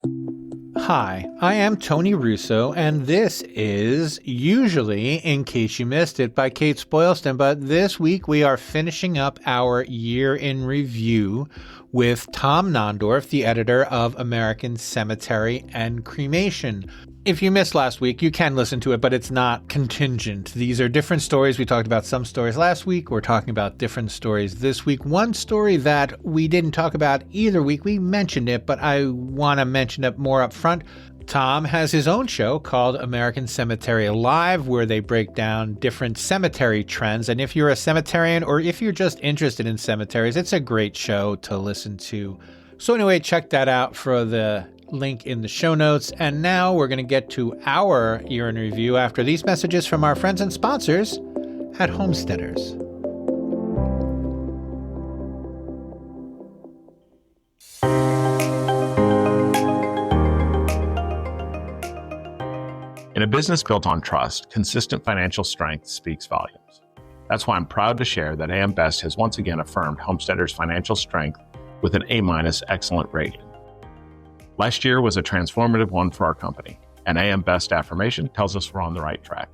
Hi, I am Tony Russo, and this is usually, in case you missed it, by Kates-Boylston, but this week we are finishing up our year in review with Tom Nondorf, the editor of American Cemetery and Cremation. If you missed last week, you can listen to it, but it's not contingent. These are different stories. We talked about some stories last week. We're talking about different stories this week. One story that we didn't talk about either week, we mentioned it, but I want to mention it more up front. Tom has his own show called American Cemetery Live, where they break down different cemetery trends. And if you're a cemeterian or if you're just interested in cemeteries, it's a great show to listen to. So anyway, check that out for the link in the show notes. And now we're going to get to our year in review after these messages from our friends and sponsors at Homesteaders. In a business built on trust, consistent financial strength speaks volumes. That's why I'm proud to share that AM Best has once again affirmed Homesteaders' financial strength with an A- excellent rating. Last year was a transformative one for our company, and AM Best affirmation tells us we're on the right track.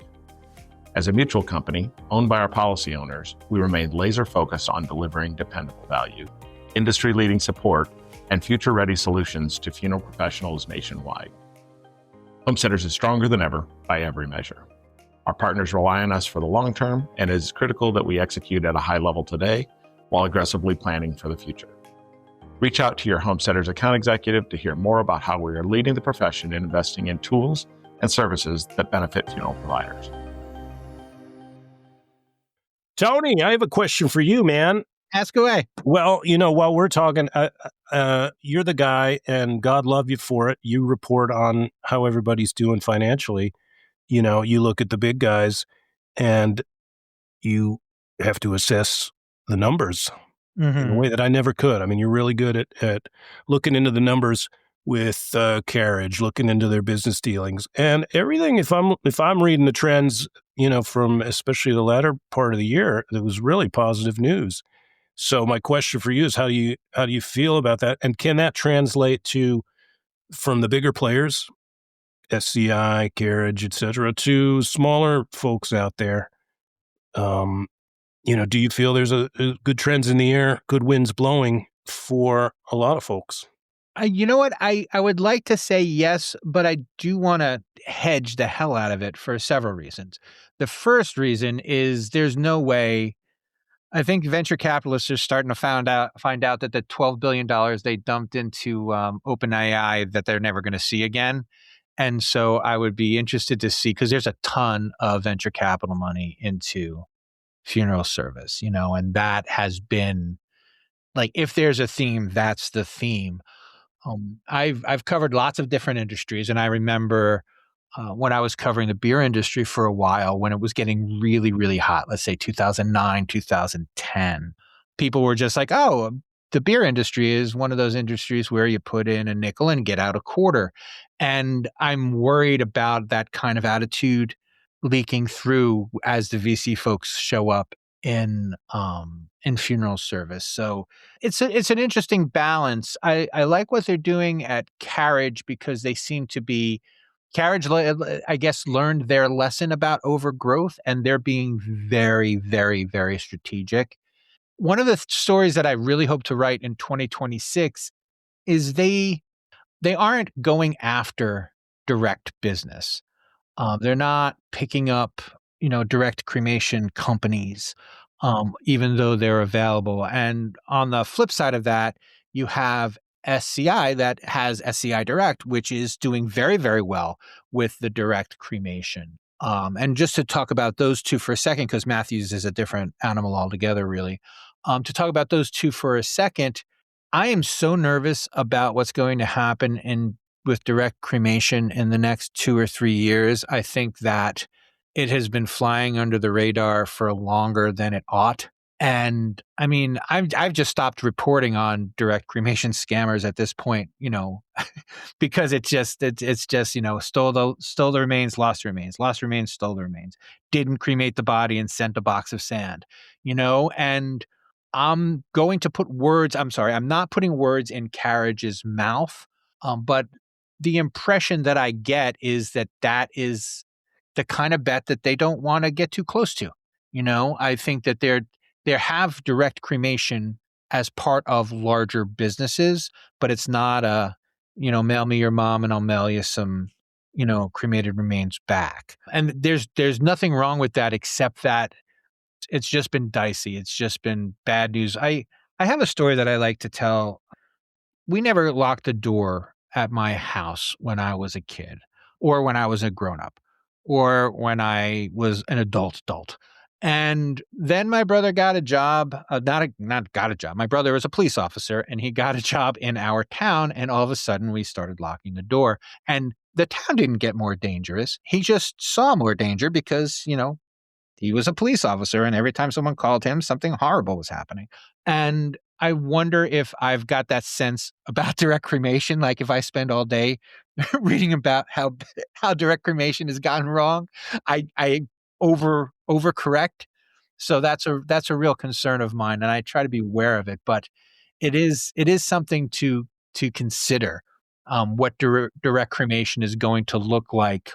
As a mutual company owned by our policy owners, we remain laser focused on delivering dependable value, industry-leading support, and future-ready solutions to funeral professionals nationwide. Homesteaders is stronger than ever by every measure. Our partners rely on us for the long term, and it is critical that we execute at a high level today while aggressively planning for the future. Reach out to your Homesteaders account executive to hear more about how we are leading the profession in investing in tools and services that benefit funeral providers. Tony, I have a question for you, man. Ask away. Well, while we're talking, you're the guy, and God love you for it. You report on how everybody's doing financially. You look at the big guys, and you have to assess the numbers in a way that I never could. I mean, you're really good at looking into the numbers with Carriage, looking into their business dealings and everything. If I'm reading the trends, from especially the latter part of the year, it was really positive news. So my question for you is, how do you feel about that? And can that translate to from the bigger players, SCI, Carriage, et cetera, to smaller folks out there? Do you feel there's a good trends in the air, good winds blowing for a lot of folks? You know what? I would like to say yes, but I do want to hedge the hell out of it for several reasons. The first reason is there's no way. I think venture capitalists are starting to find out that the $12 billion they dumped into OpenAI that they're never going to see again. And so I would be interested to see, because there's a ton of venture capital money into funeral service, and that has been like, if there's a theme, that's the theme. I've covered lots of different industries, and I remember when I was covering the beer industry for a while, when it was getting really, really hot, let's say 2009, 2010, people were just like, oh, the beer industry is one of those industries where you put in a nickel and get out a quarter. And I'm worried about that kind of attitude leaking through as the VC folks show up in funeral service. So it's an interesting balance. I like what they're doing at Carriage, because they seem to be Carriage, I guess, learned their lesson about overgrowth, and they're being very, very, very strategic. One of the stories that I really hope to write in 2026 is they aren't going after direct business. They're not picking up, direct cremation companies, even though they're available. And on the flip side of that, you have SCI that has SCI Direct, which is doing very, very well with the direct cremation. And just to talk about those two for a second, because Matthews is a different animal altogether, really. To talk about those two for a second, I am so nervous about what's going to happen with direct cremation in the next 2 or 3 years. I think that it has been flying under the radar for longer than it ought. And I mean, I've just stopped reporting on direct cremation scammers at this point, because it's just stole the remains, lost the remains, lost remains, stole the remains, didn't cremate the body and sent a box of sand, and I'm going to put words. I'm sorry, I'm not putting words in Carriage's mouth, but the impression that I get is that that is the kind of bet that they don't want to get too close to. I think that they have direct cremation as part of larger businesses, but it's not mail me your mom and I'll mail you some, cremated remains back. And there's nothing wrong with that except that it's just been dicey. It's just been bad news. I have a story that I like to tell. We never locked the door at my house when I was a kid or when I was a grown up or when I was an adult. And then my brother got a job, not got a job. My brother was a police officer and he got a job in our town. And all of a sudden we started locking the door and the town didn't get more dangerous. He just saw more danger because, he was a police officer and every time someone called him, something horrible was happening. And I wonder if I've got that sense about direct cremation. Like if I spend all day reading about how direct cremation has gone wrong, I overcorrect. So that's a real concern of mine, and I try to be aware of it. But it is something to consider what direct cremation is going to look like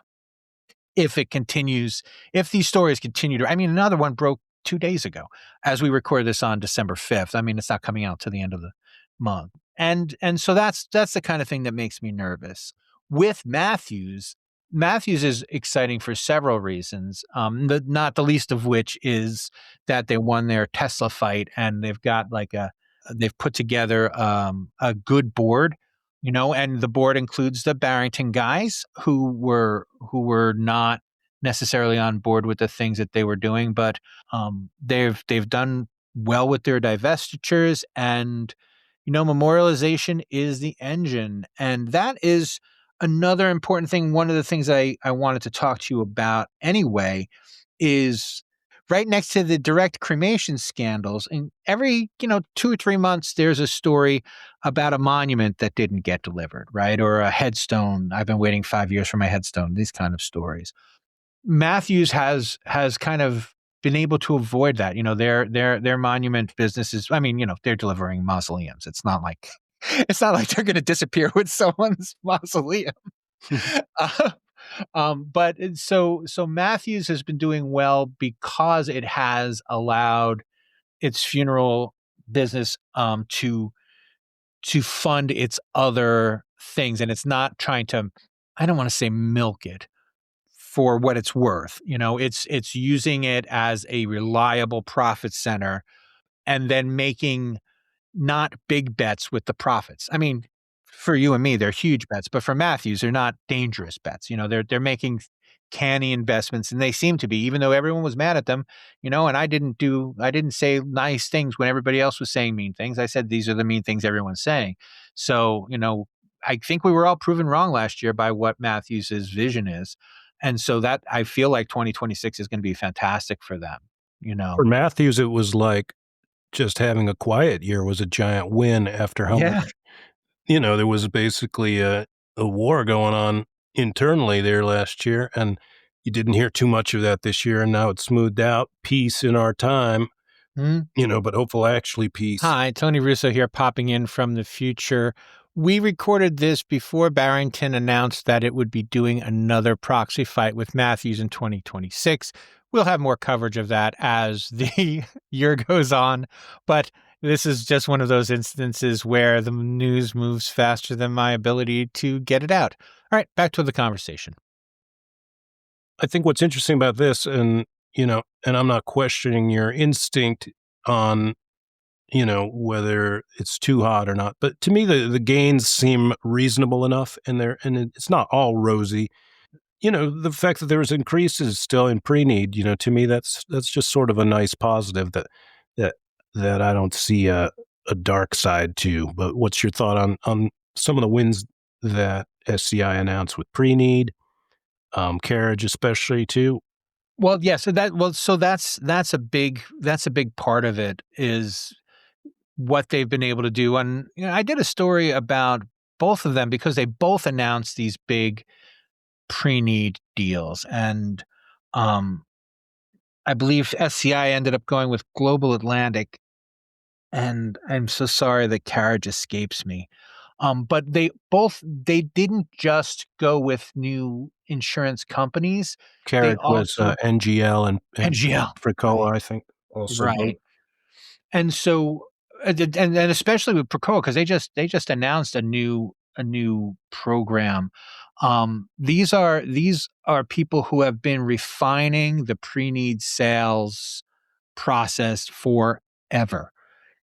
if it continues, if these stories continue to, another one broke 2 days ago as we record this on December 5th. It's not coming out till the end of the month. And so that's the kind of thing that makes me nervous. With Matthews is exciting for several reasons. Not the least of which is that they won their Tesla fight and they've got they've put together a good board. And the board includes the Barrington guys who were not necessarily on board with the things that they were doing, but they've done well with their divestitures, and memorialization is the engine, and that is another important thing. One of the things I wanted to talk to you about anyway is right next to the direct cremation scandals, and every 2 or 3 months there's a story about a monument that didn't get delivered, right? Or a headstone. I've been waiting 5 years for my headstone. These kind of stories. Matthews has kind of been able to avoid that. Their monument businesses. They're delivering mausoleums. It's not like they're going to disappear with someone's mausoleum. But so Matthews has been doing well because it has allowed its funeral business to fund its other things, and it's not trying to, I don't want to say milk it for what it's worth. It's using it as a reliable profit center and then making not big bets with the profits. For you and me, they're huge bets, but for Matthews, they're not dangerous bets. They're making canny investments, and they seem to be, even though everyone was mad at them, and I didn't say nice things when everybody else was saying mean things. I said, these are the mean things everyone's saying. So, I think we were all proven wrong last year by what Matthews's vision is. And so that I feel like 2026 is going to be fantastic for them. For Matthews, it was like just having a quiet year was a giant win after how much, there was basically a war going on internally there last year, and you didn't hear too much of that this year, and now it's smoothed out. Peace in our time, but hopefully actually peace. Hi, Tony Russo here, popping in from the future. We recorded this before Barrington announced that it would be doing another proxy fight with Matthews in 2026. We'll have more coverage of that as the year goes on, but this is just one of those instances where the news moves faster than my ability to get it out. All right, back to the conversation. I think what's interesting about this, and I'm not questioning your instinct on, whether it's too hot or not, but to me, the gains seem reasonable enough, and it's not all rosy. The fact that there was increases still in pre-need, to me, that's just sort of a nice positive that I don't see a dark side to. But what's your thought on some of the wins that SCI announced with pre-need, carriage especially too? Well, yeah. So that's a big part of it is what they've been able to do. And I did a story about both of them because they both announced these big pre-need deals, and I believe SCI ended up going with Global Atlantic, and I'm so sorry the carriage escapes me. But they didn't just go with new insurance companies. They Carriage was also NGL and NGL, right, Fricola, I think, also both. right. And so, and especially with Procoa, because they just announced a new program. These are people who have been refining the pre-need sales process forever,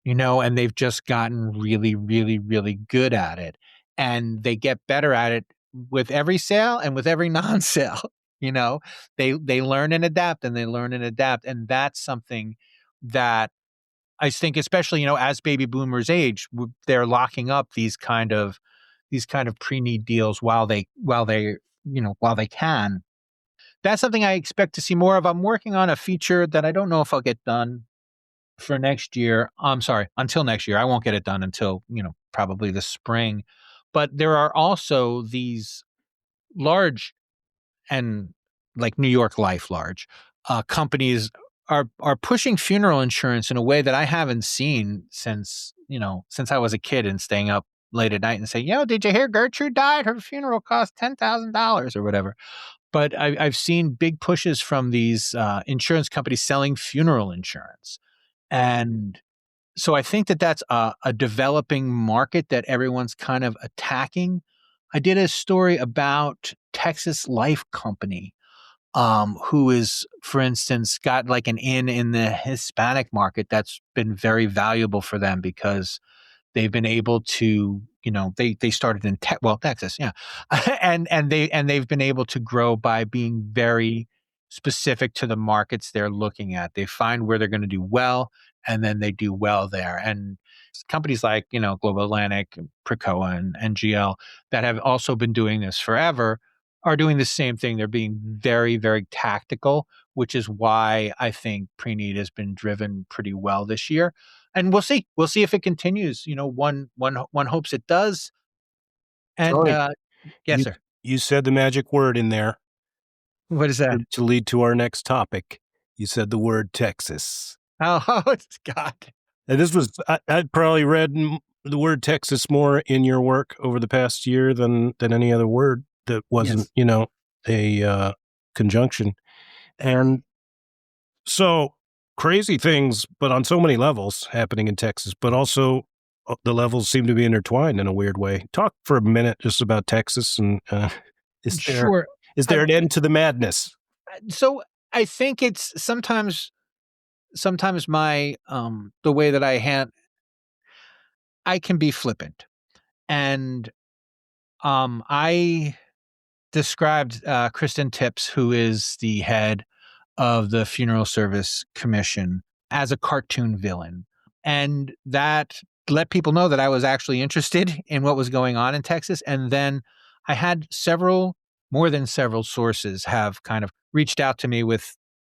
and they've just gotten really, really, really good at it, and they get better at it with every sale and with every non-sale. You know, they learn and adapt, and they learn and adapt, and that's something that I think, especially, as baby boomers age, they're locking up these kind of pre-need deals while they can. That's something I expect to see more of. I'm working on a feature that I don't know if I'll get done for next year. I'm sorry, until next year. I won't get it done until, probably the spring. But there are also these large and like New York Life large companies are pushing funeral insurance in a way that I haven't seen since I was a kid and staying up late at night and say, did you hear Gertrude died? Her funeral cost $10,000 or whatever. But I've seen big pushes from these insurance companies selling funeral insurance. And so I think that that's a developing market that everyone's kind of attacking. I did a story about Texas Life Company, who is, for instance, got like an in the Hispanic market that's been very valuable for them because they've been able to, they started in Texas, yeah, and they've been able to grow by being very specific to the markets they're looking at. They find where they're going to do well, and then they do well there. And companies like Global Atlantic, Precoa, and NGL that have also been doing this forever are doing the same thing. They're being very, very tactical, which is why I think pre-need has been driven pretty well this year. And we'll see. We'll see if it continues. One hopes it does. And Tony, yes, you sir. you said the magic word in there What is that? to lead to our next topic. You said the word Texas. Oh, God. And this was I'd probably read the word Texas more in your work over the past year than any other word that wasn't, Yes. A conjunction. And so crazy things, but on so many levels happening in Texas, but also the levels seem to be intertwined in a weird way. Talk for a minute just about Texas, and is there Sure. is there an end to the madness? So I think it's sometimes my the way that I can be flippant. And I described Kristen Tips, who is the head of the Funeral Service Commission, as a cartoon villain. And that let people know that I was actually interested in what was going on in Texas. And then I had more than several sources have kind of reached out to me with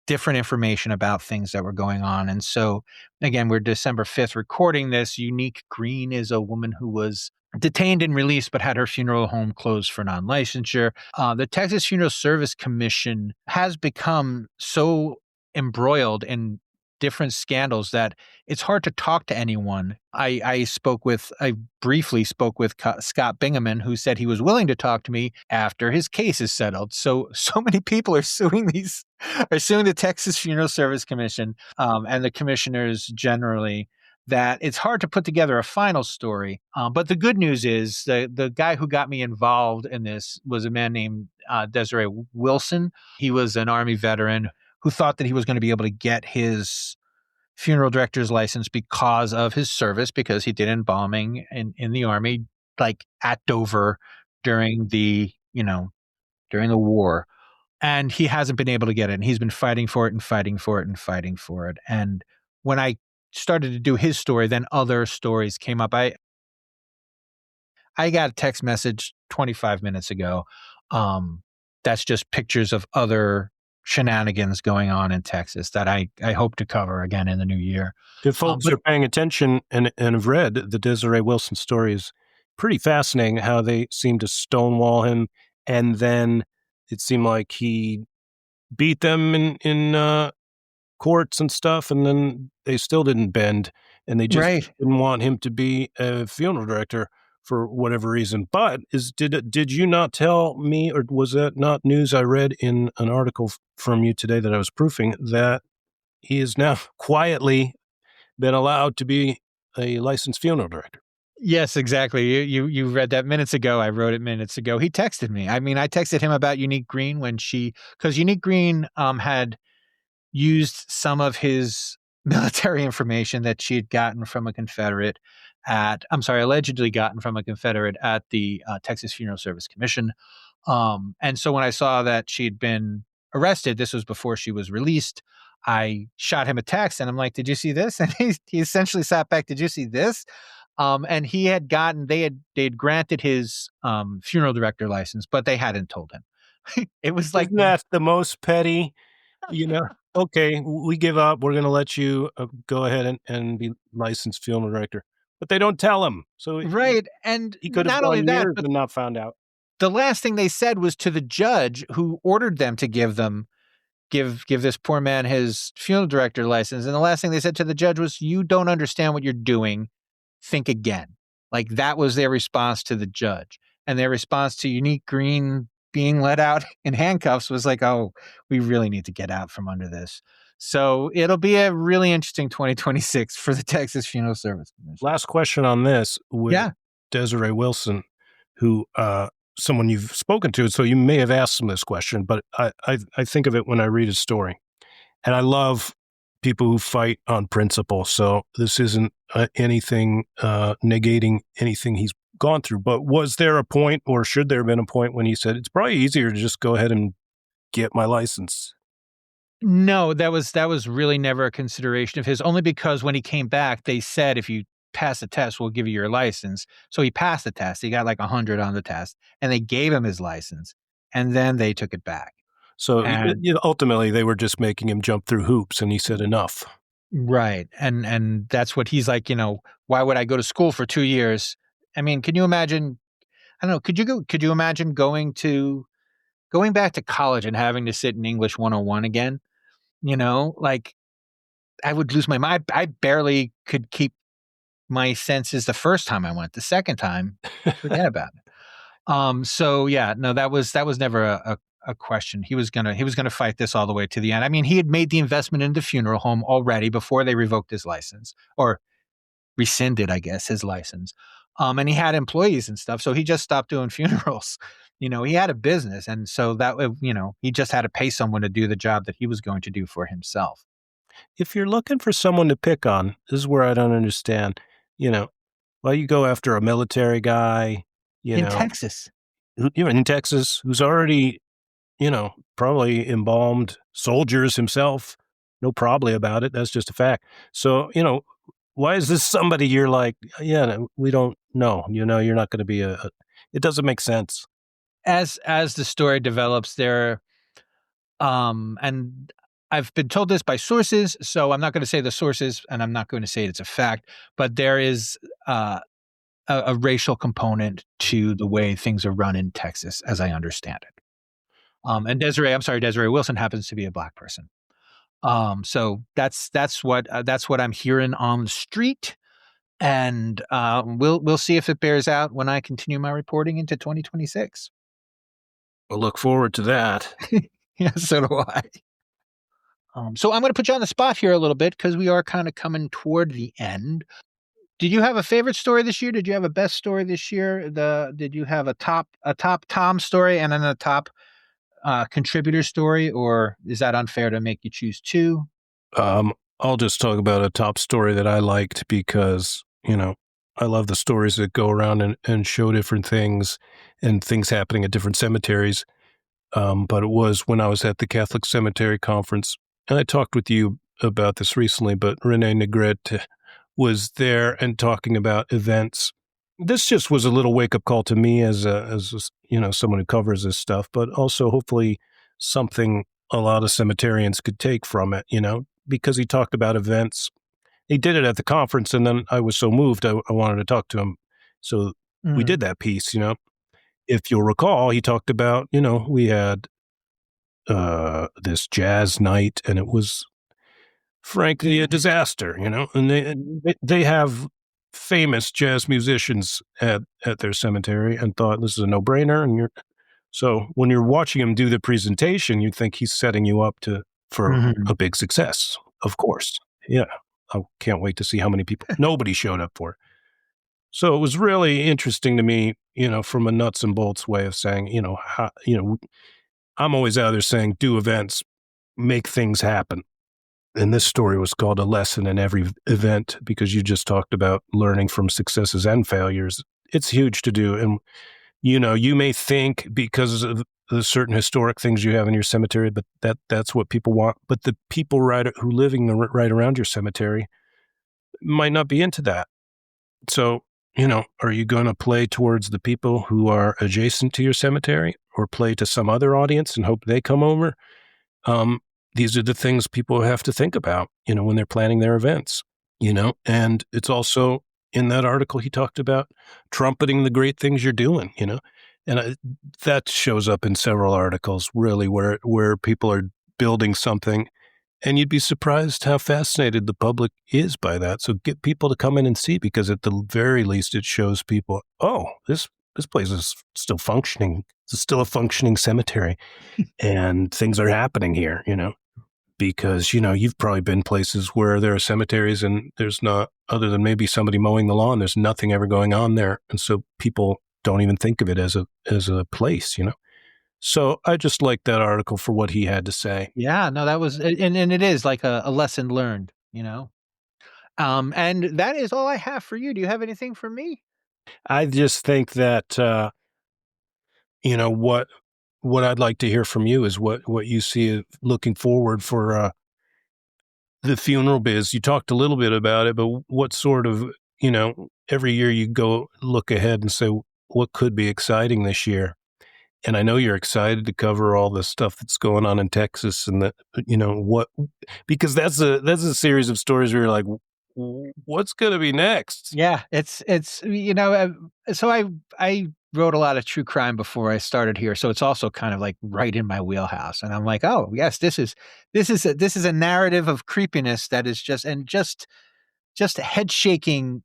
different information about things that were going on. And so, again, we're December 5th recording this. Unique Green is a woman who was detained and released, but had her funeral home closed for non-licensure. The Texas Funeral Service Commission has become so embroiled in different scandals that it's hard to talk to anyone. I briefly spoke with Scott Bingaman, who said he was willing to talk to me after his case is settled. So many people are suing the Texas Funeral Service Commission, and the commissioners generally, that it's hard to put together a final story. But the good news is the guy who got me involved in this was a man named Desiree Wilson. He was an Army veteran who thought that he was going to be able to get his funeral director's license because of his service, because he did embalming in the Army, like at Dover during during the war. And he hasn't been able to get it. And he's been fighting for it and fighting for it and fighting for it. And when I started to do his story, then other stories came up. I got a text message 25 minutes ago. That's just pictures of other shenanigans going on in Texas that I hope to cover again in the new year. If folks are paying attention and have read the Desiree Wilson story, is pretty fascinating how they seem to stonewall him, and then it seemed like he beat them in courts and stuff, and then they still didn't bend, and they just Right. didn't want him to be a funeral director, for whatever reason. But did you not tell me, or was that not news I read in an article from you today that I was proofing, that he is now quietly been allowed to be a licensed funeral director? Yes, exactly. You read that minutes ago. I wrote it minutes ago. He texted me. I mean, I texted him about Unique Green because Unique Green had used some of his military information that she had gotten from a Confederate allegedly gotten from a Confederate at the Texas Funeral Service Commission. And so when I saw that she'd been arrested, this was before she was released, I shot him a text and I'm like, "Did you see this?" And he essentially sat back, "Did you see this?" And he had gotten, they'd granted his funeral director license, but they hadn't told him. It was like, Isn't that the most petty, okay, we give up. We're going to let you go ahead and be licensed funeral director. But they don't tell him. So right. And he could have not only gone that, years but and not found out. the last thing they said was to the judge who ordered them to give this poor man his funeral director license. And the last thing they said to the judge was, "You don't understand what you're doing. Think again." Like, that was their response to the judge. And their response to Unique Green being let out in handcuffs was like, "Oh, we really need to get out from under this." So it'll be a really interesting 2026 for the Texas Funeral Service Commission. Last question on this with Yeah. Desiree Wilson, who someone you've spoken to, so you may have asked him this question, but I think of it when I read his story. And I love people who fight on principle. So this isn't anything negating anything he's gone through. But was there a point, or should there have been a point, when he said, it's probably easier to just go ahead and get my license? No, that was really never a consideration of his, only because when he came back, they said, "If you pass the test, we'll give you your license." So he passed the test. He got like 100 on the test, and they gave him his license, and then they took it back. So And ultimately, they were just making him jump through hoops, and he said enough. right. And that's what he's like, "Why would I go to school for 2 years?" I mean, can you imagine, I don't know, could you imagine going back to college and having to sit in English 101 again? Like, I would lose my mind. I barely could keep my senses the first time I went. The second time, forget about it. So yeah, no, that was never a question. He was gonna fight this all the way to the end. I mean, he had made the investment in the funeral home already before they revoked his license, or rescinded, I guess, his license. And he had employees and stuff, so he just stopped doing funerals. He had a business, and so that he just had to pay someone to do the job that he was going to do for himself. If you're looking for someone to pick on, this is where I don't understand. Well, you go after a military guy, In Texas. in Texas, who's already, probably embalmed soldiers himself. No probably about it. That's just a fact. So, why is this somebody you're like, yeah, no, we don't know, you're not going to be it doesn't make sense. As the story develops, and I've been told this by sources, so I'm not going to say the sources, and I'm not going to say it's a fact, but there is a racial component to the way things are run in Texas, as I understand it. And Desiree Wilson happens to be a Black person. So that's what I'm hearing on the street, and we'll see if it bears out when I continue my reporting into 2026. We'll look forward to that. Yeah, so do I. So I'm going to put you on the spot here a little bit, because we are kind of coming toward the end. Did you have a favorite story this year? Did you have a best story this year? Did you have a top Tom story and then a top contributor story, or is that unfair to make you choose two? I'll just talk about a top story that I liked because, I love the stories that go around and show different things and things happening at different cemeteries. But it was when I was at the Catholic Cemetery Conference, and I talked with you about this recently, but Renee Negrete was there and talking about events. This just was a little wake-up call to me as someone who covers this stuff, but also hopefully something a lot of cemeterians could take from it, because he talked about events. He did it at the conference, and then I was so moved, I wanted to talk to him. So we did that piece, If you'll recall, he talked about, we had this jazz night, and it was frankly a disaster, and they have famous jazz musicians at their cemetery and thought this is a no-brainer. And so when you're watching him do the presentation, you think he's setting you up for Mhm. a big success. Of course. Yeah. I can't wait to see how many people nobody showed up for. So it was really interesting to me, from a nuts and bolts way of saying, I'm always out there saying, do events, make things happen. And this story was called A Lesson in Every Event because you just talked about learning from successes and failures. It's huge to do. And, you may think because of the certain historic things you have in your cemetery, but that's what people want. But the people who living right around your cemetery might not be into that. So, are you going to play towards the people who are adjacent to your cemetery or play to some other audience and hope they come over? Um, these are the things people have to think about, when they're planning their events, and it's also in that article, he talked about trumpeting the great things you're doing, and that shows up in several articles really where people are building something. And you'd be surprised how fascinated the public is by that. So get people to come in and see, because at the very least, it shows people, oh, this place is still functioning. It's still a functioning cemetery, and things are happening here, because, you've probably been places where there are cemeteries and there's not, other than maybe somebody mowing the lawn, there's nothing ever going on there. And so people don't even think of it as a place, So I just liked that article for what he had to say. Yeah, no, that was and it is like a lesson learned, you know? And that is all I have for you. Do you have anything for me? I just think that, you know, what I'd like to hear from you is what you see looking forward for, the funeral biz. You talked a little bit about it, but what sort of, every year you go look ahead and say, what could be exciting this year? And I know you're excited to cover all the stuff that's going on in Texas and that, what, because that's a series of stories where you're like, what's going to be next? Yeah, it's so I wrote a lot of true crime before I started here, so it's also kind of like right in my wheelhouse, and I'm like, oh yes, this is a narrative of creepiness that is just head shaking,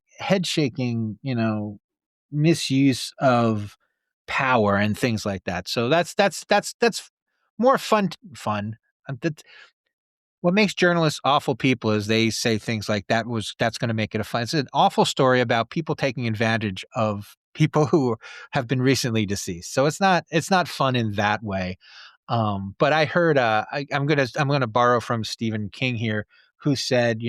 misuse of power and things like that. So that's more fun. That what makes journalists awful people is they say things like that's going to make it a fun. It's an awful story about people taking advantage of people who have been recently deceased. So it's not fun in that way. But I heard I'm gonna borrow from Stephen King here, who said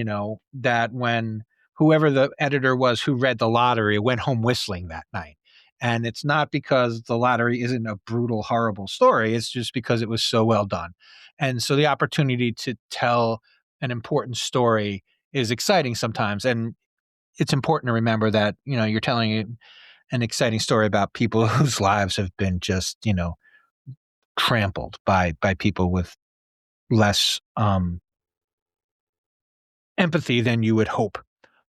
that when whoever the editor was who read the lottery went home whistling that night. And it's not because the lottery isn't a brutal, horrible story. It's just because it was so well done. And so the opportunity to tell an important story is exciting sometimes. And it's important to remember that, you're telling an exciting story about people whose lives have been just, trampled by people with less empathy than you would hope.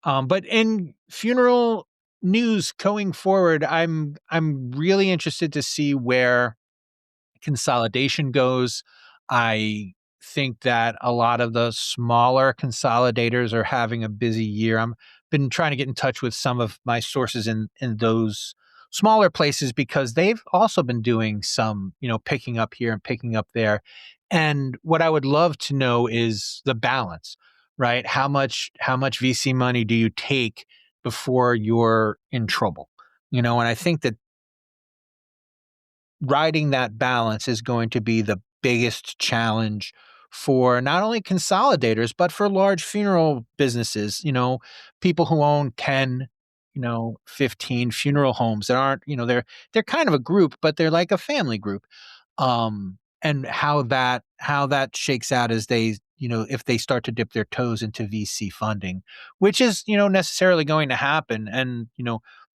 But in funeral news going forward, I'm really interested to see where consolidation goes. I think that a lot of the smaller consolidators are having a busy year. I'm been trying to get in touch with some of my sources in those smaller places because they've also been doing some, picking up here and picking up there. And what I would love to know is the balance, right? How much VC money do you take before you're in trouble? And I think that riding that balance is going to be the biggest challenge for not only consolidators but for large funeral businesses, people who own 10, 15 funeral homes that aren't, they're kind of a group but they're like a family group. And how that shakes out as they, if they start to dip their toes into VC funding, which is, necessarily going to happen. And,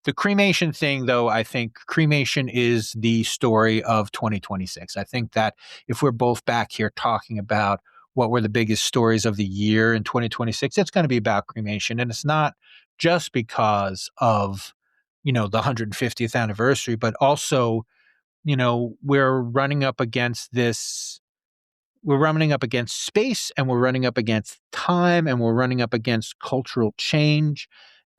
the cremation thing, though, I think cremation is the story of 2026. I think that if we're both back here talking about what were the biggest stories of the year in 2026, it's going to be about cremation. And it's not just because of, the 150th anniversary, but also, we're running up against this. We're running up against space and we're running up against time and we're running up against cultural change.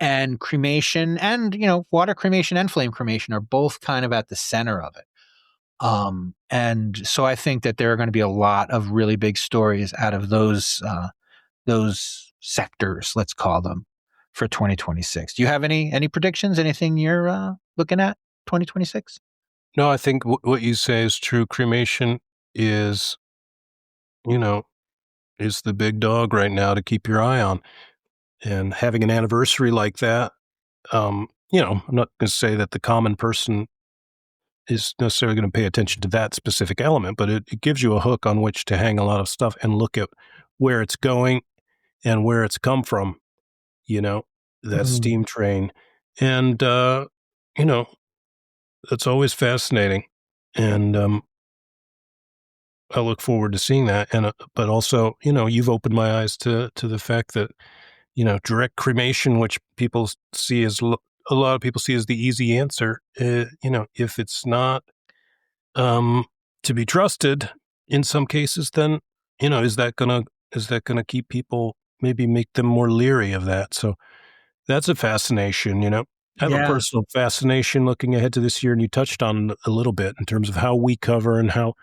And cremation and, water cremation and flame cremation are both kind of at the center of it. And so I think that there are going to be a lot of really big stories out of those sectors, let's call them, for 2026. Do you have any predictions? Anything you're looking at 2026? No, I think what you say is true. Cremation is, you know, is the big dog right now to keep your eye on. And having an anniversary like that, I'm not going to say that the common person is necessarily going to pay attention to that specific element, but it gives you a hook on which to hang a lot of stuff and look at where it's going and where it's come from, that steam train. And, that's always fascinating. And I look forward to seeing that. And, but also, you've opened my eyes to the fact that, direct cremation, which people see as a lot of people see as the easy answer, if it's not to be trusted in some cases, then, is that gonna keep people, maybe make them more leery of that? So that's a fascination, I have a Yeah. personal fascination looking ahead to this year, and you touched on a little bit in terms of how we cover and how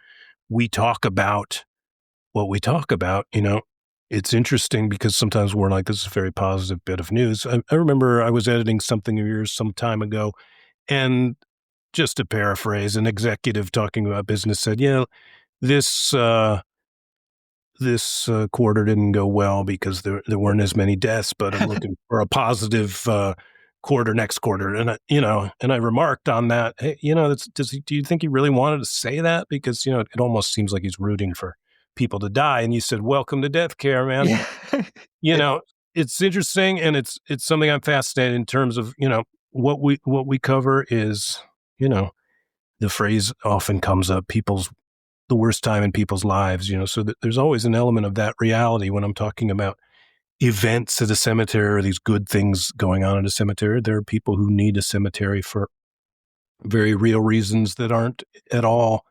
we talk about what we talk about. It's interesting because sometimes we're like, this is a very positive bit of news. I remember I was editing something of yours some time ago, and just to paraphrase, an executive talking about business said, "Yeah, this quarter didn't go well because there weren't as many deaths, but I'm looking for a positive quarter next quarter." And I remarked on that. Hey, do you think he really wanted to say that? Because it almost seems like he's rooting for people to die. And you said, "Welcome to death care, man." Yeah. You know, it's interesting, and it's something I'm fascinated in terms of what we cover is the phrase often comes up, the worst time in people's lives, so that there's always an element of that reality when I'm talking about events at a cemetery or these good things going on at a cemetery. There are people who need a cemetery for very real reasons that aren't at all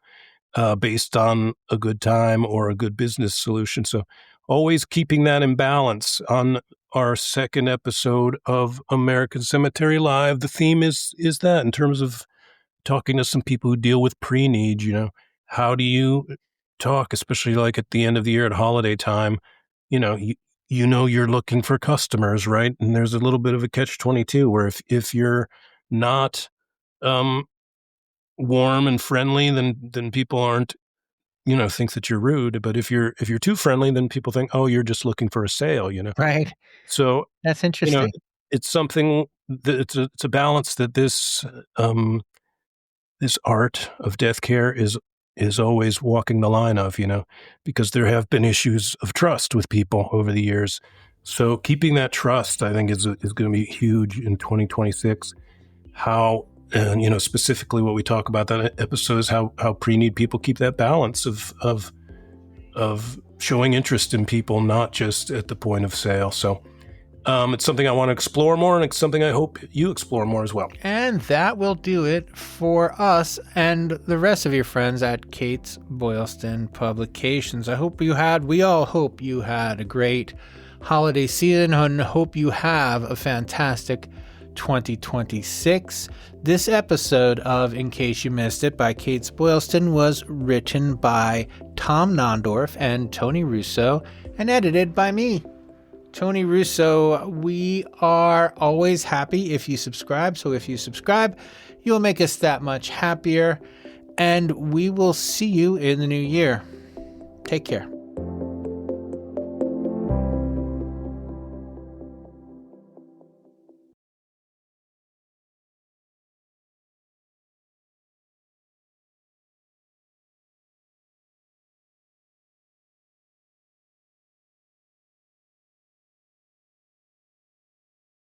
based on a good time or a good business solution. So always keeping that in balance. On our second episode of American Cemetery Live, the theme is that in terms of talking to some people who deal with pre-need, how do you talk, especially like at the end of the year at holiday time, you're looking for customers, right? And there's a little bit of a catch-22 where if you're not warm and friendly, then people aren't, think that you're rude. But if you're too friendly, then people think, oh, you're just looking for a sale, Right. So, That's you know, interesting. it's something that it's a balance that this art of death care is always walking the line of, because there have been issues of trust with people over the years. So keeping that trust, I think, is going to be huge in 2026. How, and specifically what we talk about that episode is how pre-need people keep that balance of showing interest in people, not just at the point of sale. So it's something I want to explore more, and it's something I hope you explore more as well. And that will do it for us and the rest of your friends at Kates-Boylston Publications. We all hope you had a great holiday season and hope you have a fantastic 2026. This episode of In Case You Missed It by Kates-Boylston was written by Tom Nondorf and Tony Russo and edited by me, Tony Russo. We are always happy if you subscribe. So if you subscribe, you'll make us that much happier. And we will see you in the new year. Take care.